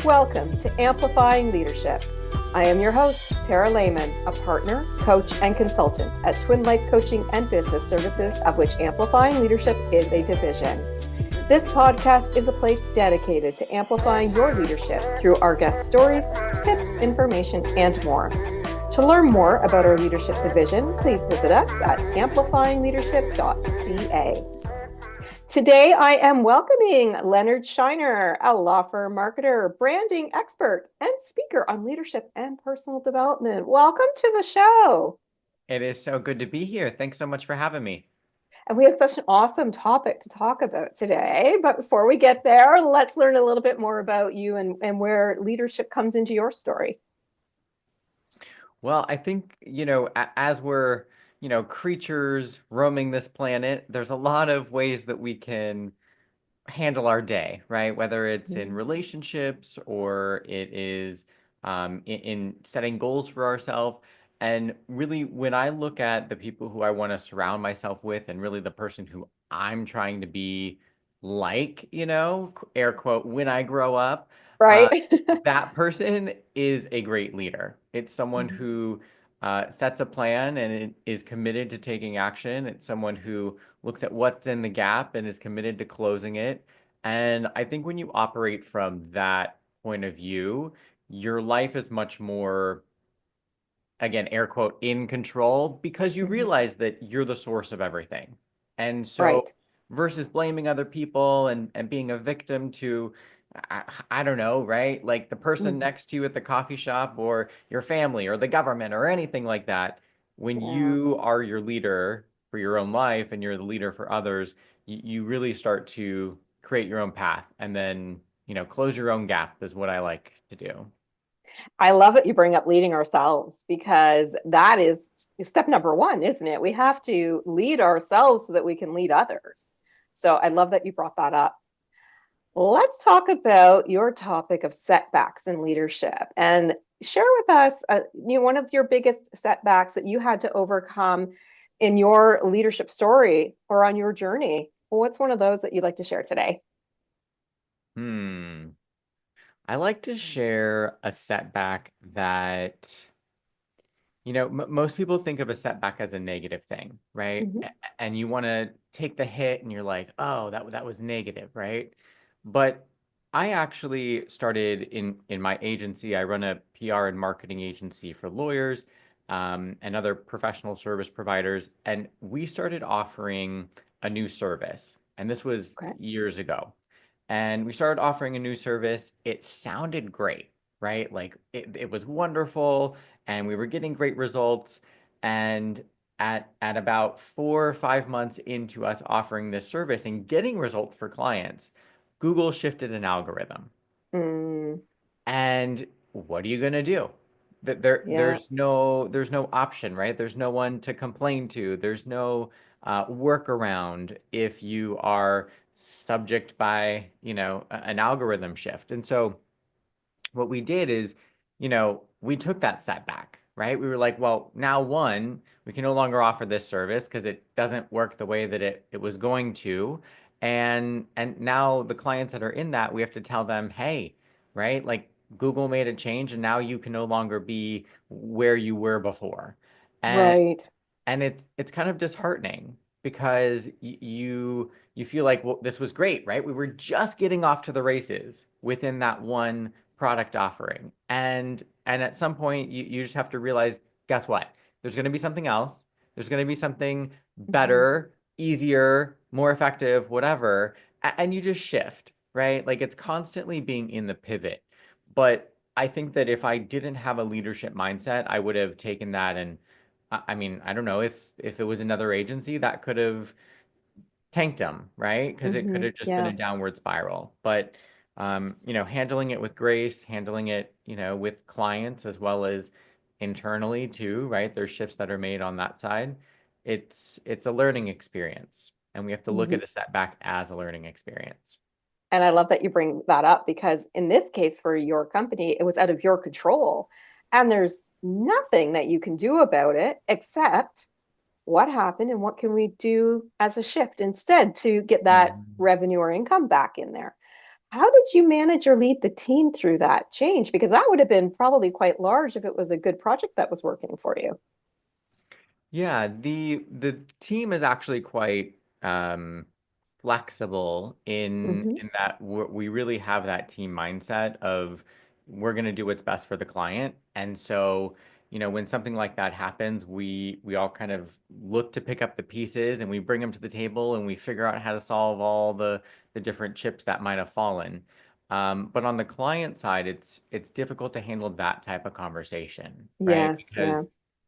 Welcome to Amplifying Leadership. I am your host, Tara Lehman, a partner, coach, and consultant at Twin Life Coaching and Business Services, of which Amplifying Leadership is a division. This podcast is a place dedicated to amplifying your leadership through our guest stories, tips, information, and more. To learn more about our leadership division, please visit us at amplifyingleadership.ca. Today, I am welcoming Leonard Scheiner, a law firm marketer, branding expert, and speaker on leadership and personal development. Welcome to the show. It is so good to be here. Thanks so much for having me. And we have such an awesome topic to talk about today. But before we get there, let's learn a little bit more about you and where leadership comes into your story. Well, I think, as we're, creatures roaming this planet, there's a lot of ways that we can handle our day, right? Whether it's in relationships or it is in setting goals for ourselves. And really, when I look at the people who I want to surround myself with and really the person who I'm trying to be like, air quote, when I grow up, Right? uh, that person is a great leader. It's someone who sets a plan and is committed to taking action. It's someone who looks at what's in the gap and is committed to closing it. And I think when you operate from that point of view, your life is much more, again, air quote, in control because you realize that you're the source of everything. And so Right. versus blaming other people and being a victim to, I don't know, right? Like the person next to you at the coffee shop or your family or the government or anything like that. When Yeah. you are your leader for your own life and you're the leader for others, you really start to create your own path and then, close your own gap is what I like to do. I love that you bring up leading ourselves because that is step number one, isn't it? We have to lead ourselves so that we can lead others. So I love that you brought that up. Let's talk about your topic of setbacks in leadership and share with us one of your biggest setbacks that you had to overcome in your leadership story or on your journey. What's one of those that you'd like to share today? Hmm. I like to share a setback that, most people think of a setback as a negative thing, right? Mhm. And you want to take the hit and you're like, oh, that was negative, right? But I actually started in my agency. I run a PR and marketing agency for lawyers and other professional service providers. And we started offering a new service. And this was Okay. years ago. And we started offering a new service. It sounded great, right? Like it was wonderful and we were getting great results. And at about 4 or 5 months into us offering this service and getting results for clients, Google shifted an algorithm. Mm, And what are you going to do? yeah. There's no option, right? There's no one to complain to. There's no workaround if you are subject by, an algorithm shift. And so what we did is, we took that setback, right? We were like, well, now one, we can no longer offer this service because it doesn't work the way that it was going to. And now the clients that are in that, we have to tell them, hey, right? Like Google made a change and now you can no longer be where you were before. And Right. and it's kind of disheartening because you feel like, well, this was great, right? We were just getting off to the races within that one product offering. And at some point you just have to realize, guess what? There's going to be something else. There's going to be something Mhm. better, easier, more effective, whatever. And you just shift, right? Like it's constantly being in the pivot. But I think that if I didn't have a leadership mindset, I would have taken that and I mean, I don't know if it was another agency that could have tanked them, right? Because it could have just been Yeah. a downward spiral. But handling it with grace, handling it, with clients as well as internally too, right? There's shifts that are made on that side. It's a learning experience, and we have to look Mhm. at a setback as a learning experience. And I love that you bring that up because in this case, for your company, it was out of your control. And there's nothing that you can do about it except what happened and what can we do as a shift instead to get that Mhm. revenue or income back in there. How did you manage or lead the team through that change? Because that would have been probably quite large if it was a good project that was working for you. Yeah, the team is actually quite flexible Hmm. in that we really have that team mindset of we're going to do what's best for the client. And so, when something like that happens, we all kind of look to pick up the pieces and we bring them to the table and we figure out how to solve all the different chips that might have fallen. But on the client side, it's difficult to handle that type of conversation, right? Yes, yeah. Because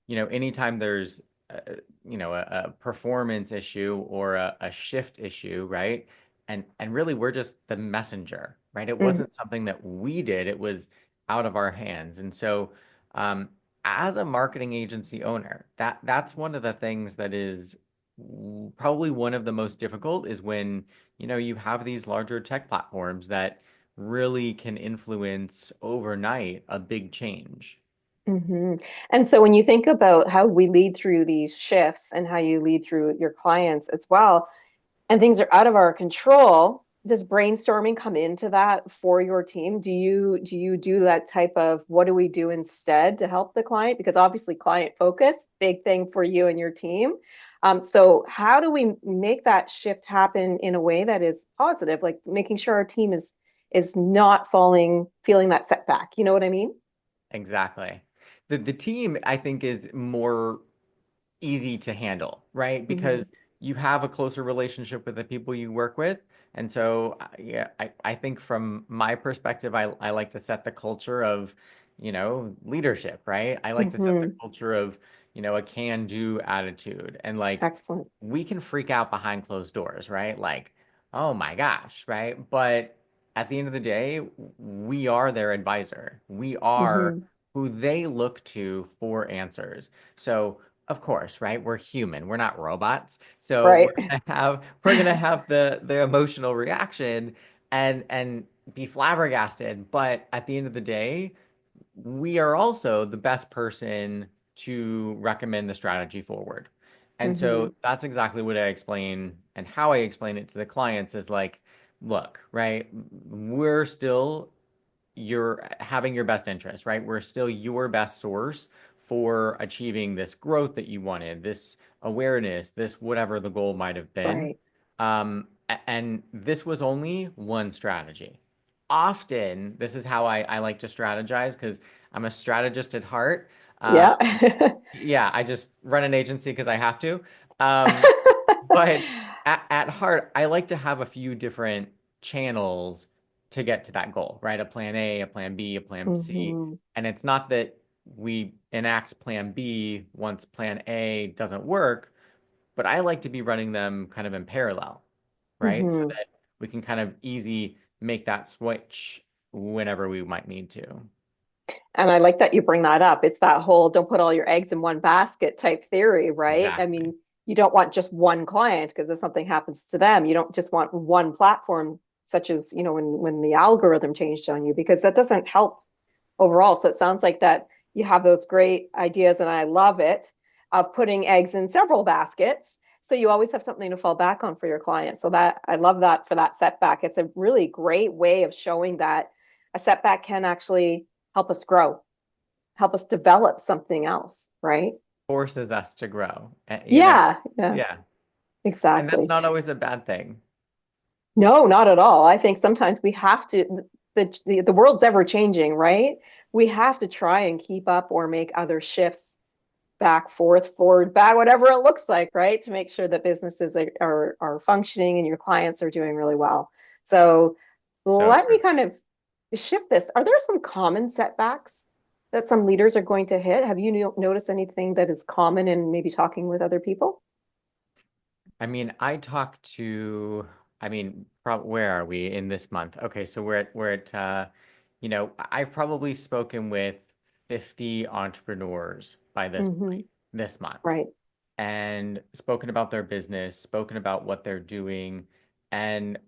anytime there's a performance issue or a shift issue, right? And really we're just the messenger, right? It Hmm. wasn't something that we did, it was out of our hands. And so um, as a marketing agency owner, that's one of the things that is probably one of the most difficult is when, you have these larger tech platforms that really can influence overnight a big change. Hmm. And so when you think about how we lead through these shifts and how you lead through your clients as well, and things are out of our control, does brainstorming come into that for your team? Do you do that type of what do we do instead to help the client? Because obviously client focus, big thing for you and your team. So how do we make that shift happen in a way that is positive, like making sure our team is not feeling that setback? You know what I mean? Exactly. The team, I think, is more easy to handle, right? Hmm. Because you have a closer relationship with the people you work with. And so, yeah, I think from my perspective, I like to set the culture of, leadership, right? I like to set the Hmm. culture of, a can-do attitude. And like, Excellent. we can freak out behind closed doors, right? Like, oh my gosh, right? But at the end of the day, we are their advisor. We are Hmm. who they look to for answers. So, of course, right? We're human. We're not robots. So Right. we're gonna have the emotional reaction and be flabbergasted. But at the end of the day, we are also the best person to recommend the strategy forward. And so Hmm. that's exactly what I explain and how I explain it to the clients is like, look, right? We're still you're having your best interest, right? We're still your best source for achieving this growth that you wanted, this awareness, this whatever the goal might have been. Right. And this was only one strategy. Often, this is how I like to strategize because I'm a strategist at heart. Uh, Yeah. yeah, I just run an agency because I have to. Um, but at heart, I like to have a few different channels to get to that goal, right? A plan A, a plan B, a plan C. Hmm. And it's not that we enact plan B once plan A doesn't work, but I like to be running them kind of in parallel, right? So Hmm. that we can kind of easy make that switch whenever we might need to. And I like that you bring that up. It's that whole don't put all your eggs in one basket type theory, right? I Exactly. mean, you don't want just one client because if something happens to them, you don't just want one platform, such as, when the algorithm changed on you, because that doesn't help overall. So it sounds like that you have those great ideas, and I love it, of putting eggs in several baskets. So you always have something to fall back on for your clients. So that I love that for that setback. It's a really great way of showing that a setback can actually help us grow, help us develop something else, right? Forces us to grow, Yeah, yeah, yeah. And that's exactly. not always a bad thing. No, not at all. I think sometimes we have to, the world's ever changing, right? We have to try and keep up or make other shifts back, forth, forward, back, whatever it looks like, right? To make sure that businesses are functioning and your clients are doing really well. So So let me true. kind of shift this. Are there some common setbacks that some leaders are going to hit? Have you noticed anything that is common in maybe talking with other people? I mean, I mean, where are we in this month? Okay, so I've probably spoken with 50 entrepreneurs by this Hmm. point this month Right. and spoken about their business, spoken about what they're doing. And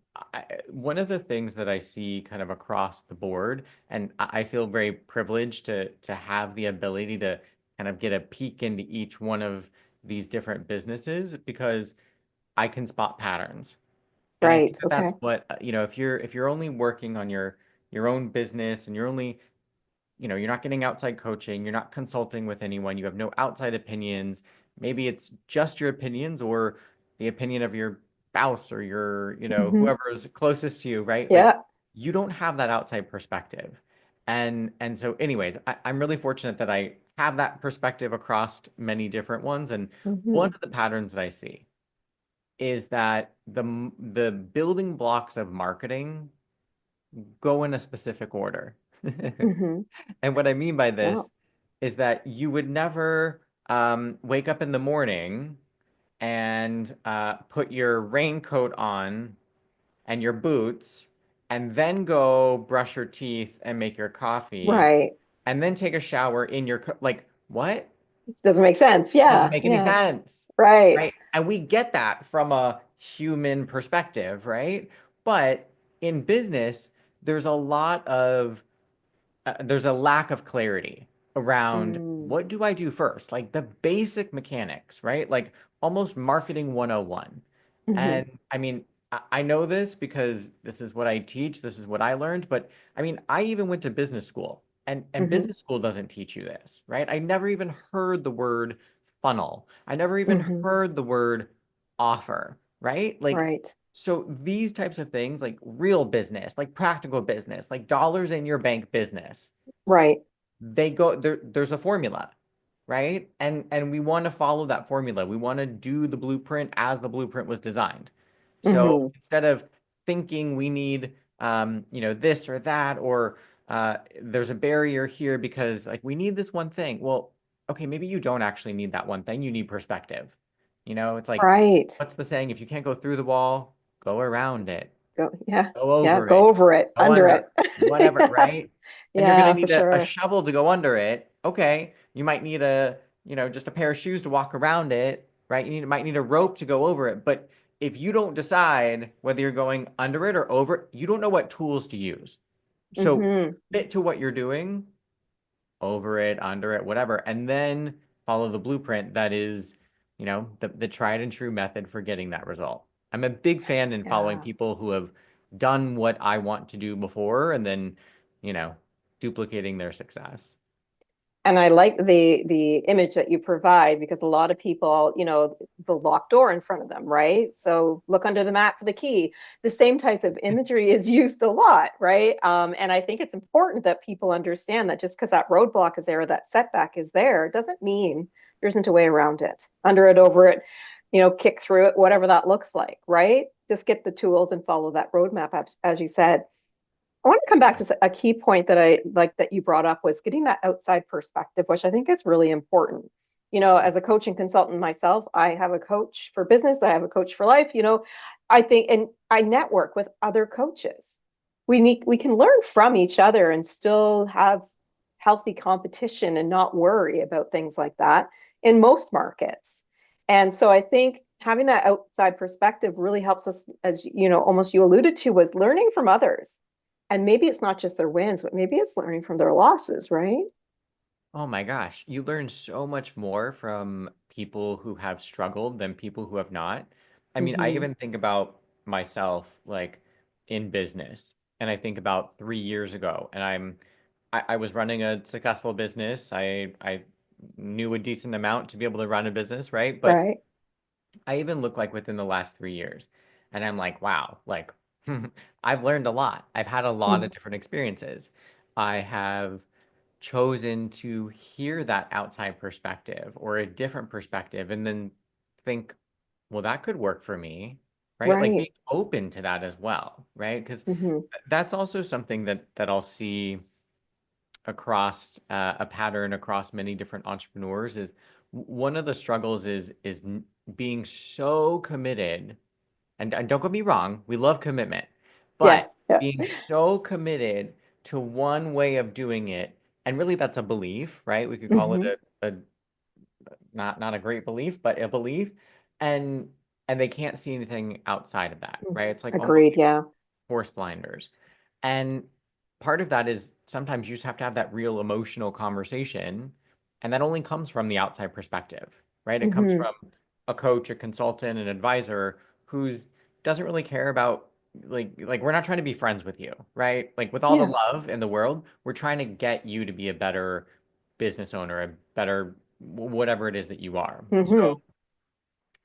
one of the things that I see kind of across the board, and I feel very privileged to have the ability to kind of get a peek into each one of these different businesses because I can spot patterns. And I Right. think that that's Okay. what, if you're only working on your own business and you're only, you're not getting outside coaching, you're not consulting with anyone, you have no outside opinions. Maybe it's just your opinions or the opinion of your spouse or your, Hmm. whoever is closest to you, right? Like Yeah. you don't have that outside perspective. And so anyways, I'm really fortunate that I have that perspective across many different ones. And one Hmm. of the patterns that I see is that the building blocks of marketing go in a specific order. Hmm. And what I mean by Yeah. this is that you would never wake up in the morning and put your raincoat on and your boots and then go brush your teeth and make your coffee Right. and then take a shower in like what? Doesn't make sense. Doesn't Yeah. make any Yeah. sense, Right. right? And we get that from a human perspective, right? But in business, there's a lot of there's a lack of clarity around Mm. what do I do first? Like the basic mechanics, right? Like almost marketing 101. Hmm. And I mean, I know this because this is what I teach, this is what I learned, but I mean, I even went to business school and Hmm. business school doesn't teach you this, right? I never even heard the word funnel. I never even Hmm. heard the word offer, right? Like Right. so these types of things, like real business, like practical business, like dollars in your bank business, Right. they go there's a formula, right? And we want to follow that formula. We want to do the blueprint as the blueprint was designed. So Hmm. instead of thinking we need this or that or there's a barrier here because like we need this one thing. Well, okay, maybe you don't actually need that one thing. You need perspective. It's like Right. what's the saying? If you can't go through the wall, go around it. Go. Yeah. Go Yeah. over Go it, over it. go Under under, it. whatever, Yeah. right? And you're gonna Yeah. For need a sure. shovel to go under it. Okay, you might need just a pair of shoes to walk around it, right? Might need a rope to go over it. But if you don't decide whether you're going under it or over it, you don't know what tools to use. So Hmm. fit to what you're doing, over it, under it, whatever, and then follow the blueprint that is, the tried and true method for getting that result. I'm a big fan in following Yeah. people who have done what I want to do before and then, you know, duplicating their success. And I like the image that you provide because a lot of people, the locked door in front of them, right? So look under the mat for the key. The same types of imagery is used a lot, right? And I think it's important that people understand that just because that roadblock is there, or that setback is there, doesn't mean there isn't a way around it. Under it, over it, kick through it, whatever that looks like, right? Just get the tools and follow that roadmap, as you said. I want to come back to a key point that I like that you brought up was getting that outside perspective, which I think is really important. As a coaching consultant myself, I have a coach for business, I have a coach for life, I think, and I network with other coaches. We can learn from each other and still have healthy competition and not worry about things like that in most markets. And so I think having that outside perspective really helps us, as almost you alluded to, was learning from others, and maybe it's not just their wins, but maybe it's learning from their losses, right? Oh my gosh, you learn so much more from people who have struggled than people who have not. I mean, I Hmm. even think about myself like in business, and I think about 3 years ago, and I was running a successful business. I knew a decent amount to be able to run a business, right? But Right. I even look like within the last 3 years, and I'm like, wow, like I've learned a lot. I've had a lot Mm-hmm. of different experiences. I have chosen to hear that outside perspective or a different perspective and then think, well, that could work for me, right? Like Right. being open to that as well, right? Because Hmm. that's also something that I'll see across a pattern across many different entrepreneurs is one of the struggles is being so committed and don't get me wrong, we love commitment, Yes. but Yeah. being so committed to one way of doing it, and really that's a belief, right? We could call it Hmm. a not a great belief, but a belief, and and they can't see anything outside of that, right? It's like almost Agreed. Yeah. horse blinders. And part of that is sometimes you just have to have that real emotional conversation, and that only comes from the outside perspective, right? It comes Hmm. from a coach, a consultant, an advisor who's doesn't really care about like we're not trying to be friends with you, right? Like with all the Yeah. love in the world, we're trying to get you to be a better business owner, a better whatever it is that you are. Hmm.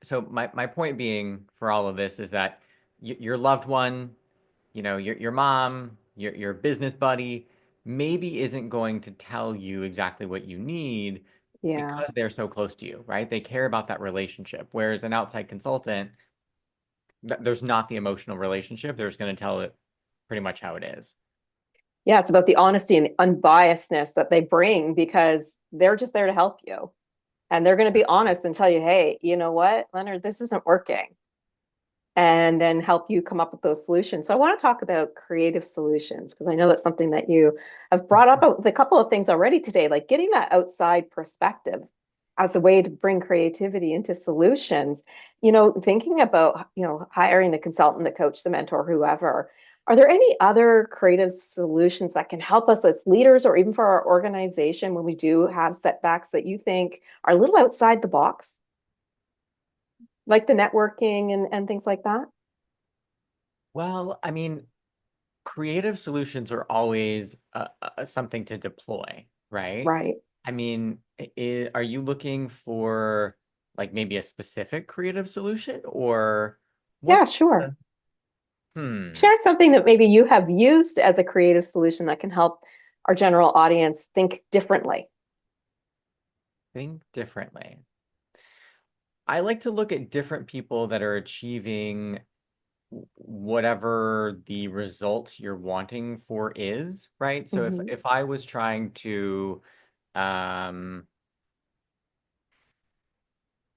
So my point being for all of this is that your loved one, your mom, your business buddy maybe isn't going to tell you exactly what you need Yeah. because they're so close to you, right? They care about that relationship. Whereas an outside consultant, there's not the emotional relationship. They're just going to tell it pretty much how it is. Yeah, it's about the honesty and the unbiasedness that they bring because they're just there to help you. And they're going to be honest and tell you, hey, you know what, Leonard, this isn't working. And then help you come up with those solutions. So I want to talk about creative solutions because I know that's something that you have brought up with a couple of things already today, like getting that outside perspective as a way to bring creativity into solutions. Thinking about, hiring the consultant, the coach, the mentor, whoever. Are there any other creative solutions that can help us as leaders or even for our organization when we do have setbacks that you think are a little outside the box, like the networking and things like that? Well, I mean, creative solutions are always something to deploy, right? Right. I mean, are you looking for like maybe a specific creative solution or Yeah, what's sure. the, hmm, Share something that maybe you have used as a creative solution that can help our general audience think differently. think differently. I like to look at different people that are achieving whatever the result you're wanting for is, right? So if Hmm. if I was trying to um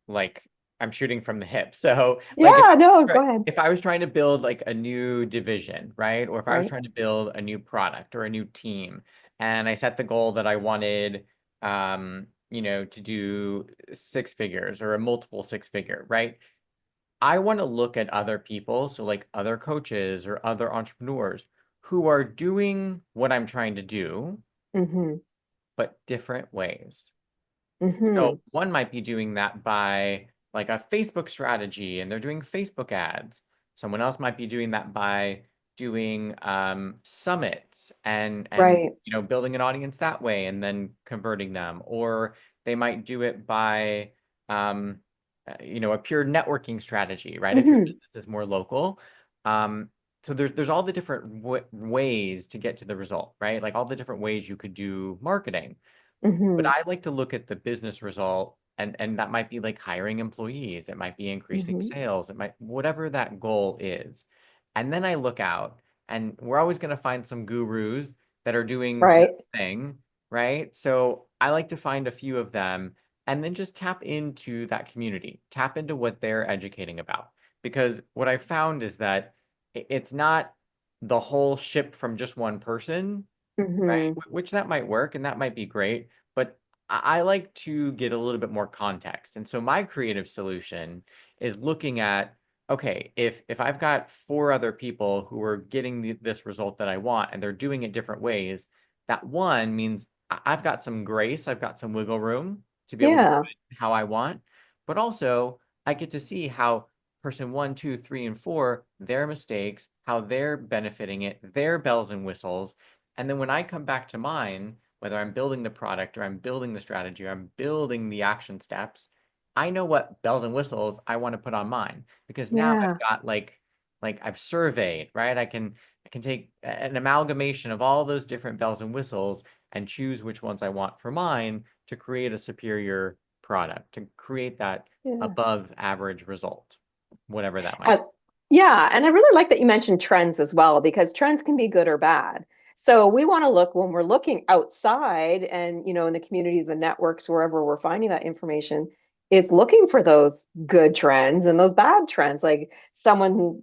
like I'm shooting from the hip. So like Yeah, no, go ahead. if I was trying to build like a new division, right? Or if I was Right. trying to build a new product or a new team and I set the goal that I wanted to do six figures or a multiple six figure, right? I want to look at other people, so like other coaches or other entrepreneurs who are doing what I'm trying to do, Hmm. but different ways. So Hmm. one might be doing that by like a Facebook strategy and they're doing Facebook ads. Someone else might be doing that by doing summits and Right. building an audience that way and then converting them. Or they might do it by a pure networking strategy, right? If your Hmm. business is more local. Um, so there's all the different ways to get to the result, right? Like all the different ways you could do marketing. But Hmm. I like to look at the business result and that might be like hiring employees, it might be increasing Hmm. sales, it might whatever that goal is. And then I look out and we're always going to find some gurus that are doing their Right. thing, right? So I like to find a few of them and then just tap into that community, tap into what they're educating about. Because what I found is that it's not the whole ship from just one person, right? Hmm. Which that might work and that might be great, but I like to get a little bit more context. And so my creative solution is looking at, okay, if I've got four other people who are getting this result that I want and they're doing it different ways, that one means I've got some grace, I've got some wiggle room to be able to do Yeah. it how I want, but also I get to see how person one, two, three, and four, their mistakes, how they're benefiting it, their bells and whistles. And then when I come back to mine, whether I'm building the product or I'm building the strategy or I'm building the action steps, I know what bells and whistles I want to put on mine because now I've Yeah. got like I've surveyed, right? I can take an amalgamation of all those different bells and whistles and choose which ones I want for mine to create a superior product, to create that Yeah. above average result, whatever that might Uh, yeah, and I really like that you mentioned trends as well, because trends can be good or bad. So we want to look when we're looking outside and, in the communities, the networks, wherever we're finding that information, is looking for those good trends and those bad trends. Like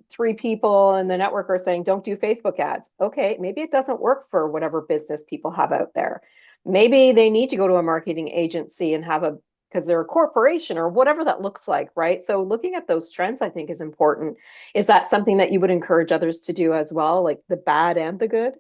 three people in the network are saying, don't do Facebook ads. Okay, maybe it doesn't work for whatever business people have out there. Maybe they need to go to a marketing agency and have a because they're a corporation or whatever that looks like, right? So looking at those trends, I think, is important. Is that something that you would encourage others to do as well, like the bad and the good?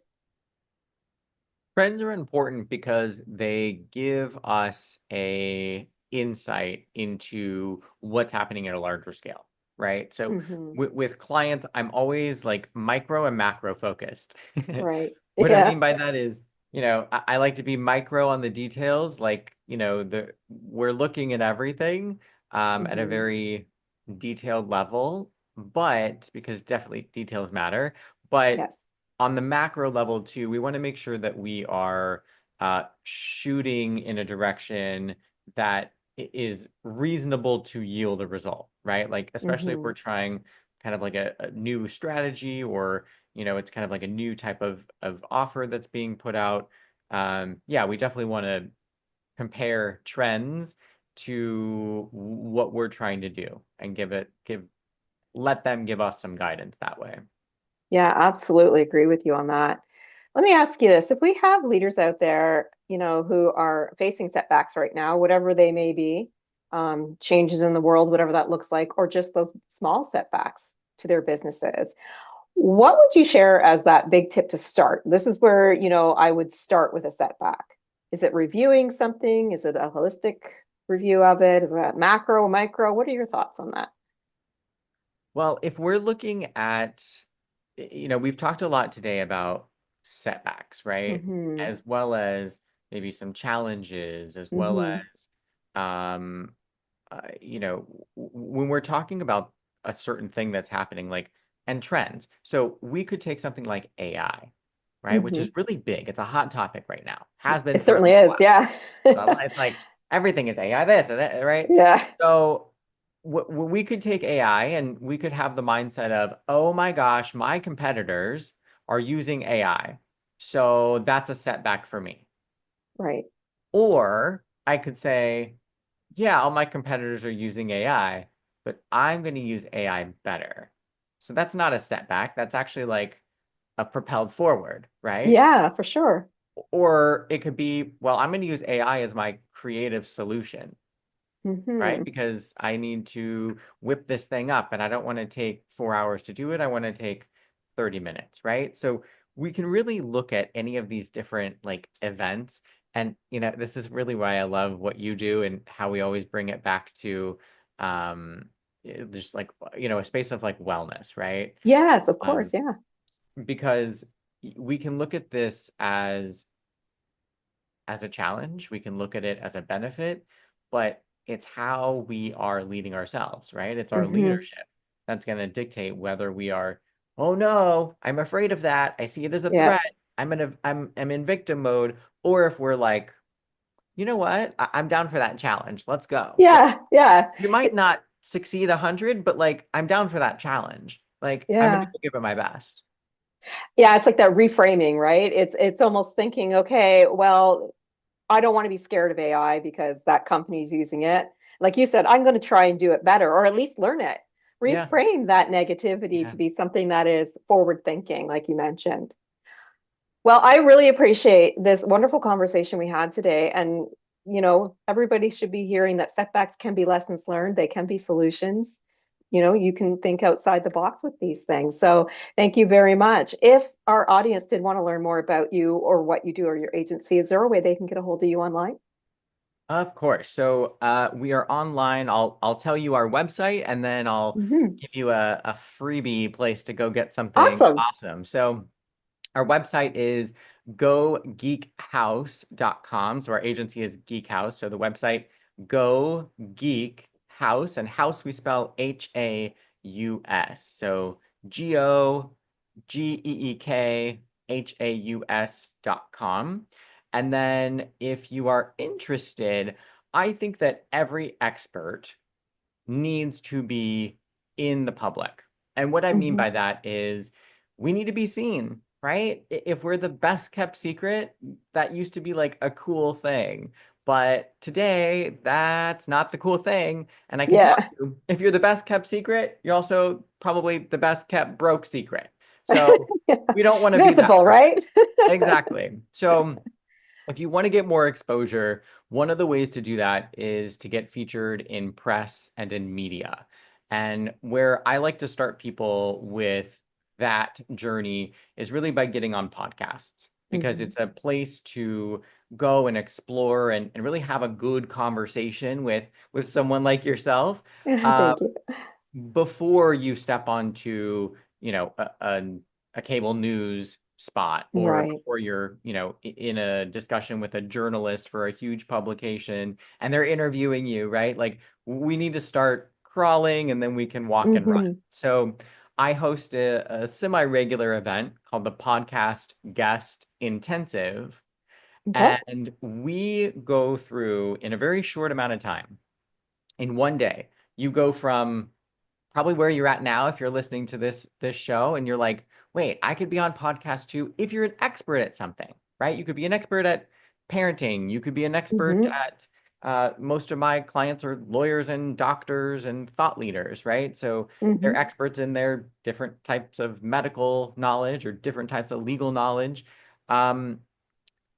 Trends are important because they give us a insight into what's happening at a larger scale, right? So Hmm. with clients, I'm always like micro and macro focused. Right. What I Yeah. mean by that is, I like to be micro on the details, like, we're looking at everything at a Hmm. very detailed level, but because definitely details matter, but Yes. on the macro level too, we want to make sure that we are shooting in a direction that is reasonable to yield a result, right? Like, especially if Hmm. we're trying kind of like a new strategy, or, it's kind of like a new type of offer that's being put out. Yeah, we definitely want to compare trends to what we're trying to do and let them give us some guidance that way. Yeah, absolutely agree with you on that. Let me ask you this. If we have leaders out there, who are facing setbacks right now, whatever they may be, changes in the world, whatever that looks like, or just those small setbacks to their businesses, what would you share as that big tip to start? This is where, I would start with a setback. Is it reviewing something? Is it a holistic review of it? Is it macro, micro? What are your thoughts on that? Well, if we're looking at, we've talked a lot today about setbacks, right? Hmm. As well as maybe some challenges, as well Hmm. as, um, when we're talking about a certain thing that's happening, like, and trends. So we could take something like AI, right? Which is Hmm. really big. It's a hot topic right now, has been It for certainly a is. while. Yeah. So it's like everything is AI this and that, right? Yeah. So we could take AI and we could have the mindset of, oh my gosh, my competitors are using AI. So that's a setback for me. Right. Or I could say, yeah, all my competitors are using AI, but I'm going to use AI better. So that's not a setback. That's actually like a propelled forward, right? Yeah, for sure. Or it could be, well, I'm going to use AI as my creative solution, right? Hmm. Because I need to whip this thing up and I don't want to take 4 hours to do it. I want to take 30 minutes, right? So we can really look at any of these different like events. And, this is really why I love what you do and how we always bring it back to just like, a space of like wellness, right? Yes, of course. Um, Yeah. because we can look at this as a challenge. We can look at it as a benefit, but it's how we are leading ourselves, right? It's our Hmm. leadership that's going to dictate whether we are, oh no, I'm afraid of that. I see it as a Yeah. threat. I'm in victim mode, or if we're like, you know what? I'm down for that challenge. Let's go. Like, Yeah. Yeah. we might not succeed 100, but like I'm down for that challenge. Like I'm gonna Yeah. go give it my best. Yeah. It's like that reframing, right? It's almost thinking, okay, well, I don't want to be scared of AI because that company's using it. Like you said, I'm going to try and do it better, or at least learn it. Yeah. Reframe that negativity Yeah. to be something that is forward thinking, like you mentioned. Well, I really appreciate this wonderful conversation we had today. And, everybody should be hearing that setbacks can be lessons learned, they can be solutions. You can think outside the box with these things. So, thank you very much. If our audience did want to learn more about you or what you do or your agency, is there a way they can get a hold of you online? Of course. So we are online. I'll tell you our website and then I'll Mhm. give you a freebie place to go get something Awesome. awesome. So our website is gogeekhouse.com. So our agency is Geek House. So the website Go Geek House, and house we spell Haus. So GOGEEKHAUS.com. And then if you are interested, I think that every expert needs to be in the public. And what I mean Mhm. by that is we need to be seen, right? If we're the best kept secret, that used to be like a cool thing. But today, that's not the cool thing. And I can tell Yeah. you, if you're the best kept secret, you're also probably the best kept broke secret. So we don't want to be that Visible, person. right? Exactly. So if you want to get more exposure, one of the ways to do that is to get featured in press and in media. And where I like to start people with that journey is really by getting on podcasts, because Mhm. it's a place to go and explore and really have a good conversation with someone like yourself. Uh, Thank you. before you step onto, a cable news spot, or Right. before you're, in a discussion with a journalist for a huge publication and they're interviewing you, right? Like we need to start crawling and then we can walk and run. Hmm. So I host a semi-regular event called the Podcast Guest Intensive. Okay. And we go through, in a very short amount of time, in one day, you go from probably where you're at now if you're listening to this show and you're like, wait, I could be on podcast too. If you're an expert at something, right? You could be an expert at parenting. You could be an expert Hmm. at most of my clients are lawyers and doctors and thought leaders, right? So they're Hmm. experts in their different types of medical knowledge or different types of legal knowledge. Um,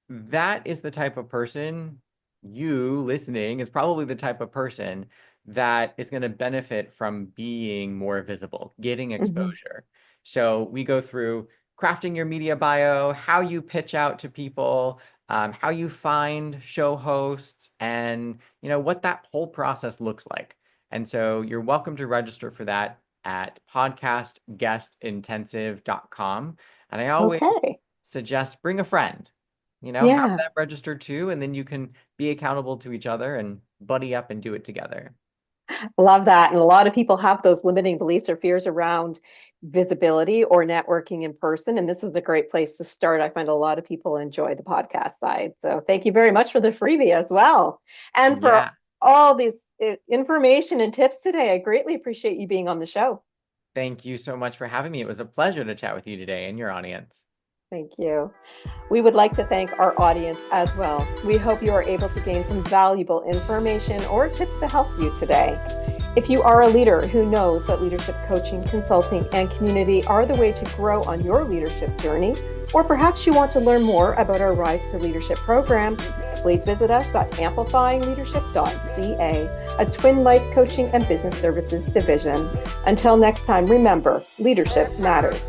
that is the type of person, you listening is probably the type of person that is going to benefit from being more visible, getting Hmm. exposure. So we go through crafting your media bio, how you pitch out to people, how you find show hosts, and what that whole process looks like. And so you're welcome to register for that at podcastguestintensive.com. And I always Okay. suggest bring a friend, have Yeah. them register too, and then you can be accountable to each other and buddy up and do it together. Love that. And a lot of people have those limiting beliefs or fears around visibility or networking in person. And this is a great place to start. I find a lot of people enjoy the podcast side. So thank you very much for the freebie as well. And for Yeah. all these information and tips today. I greatly appreciate you being on the show. Thank you so much for having me. It was a pleasure to chat with you today and your audience. Thank you. We would like to thank our audience as well. We hope you are able to gain some valuable information or tips to help you today. If you are a leader who knows that leadership coaching, consulting, and community are the way to grow on your leadership journey, or perhaps you want to learn more about our Rise to Leadership program, please visit us at amplifyingleadership.ca, a twin life coaching and business services division. Until next time, remember, leadership matters.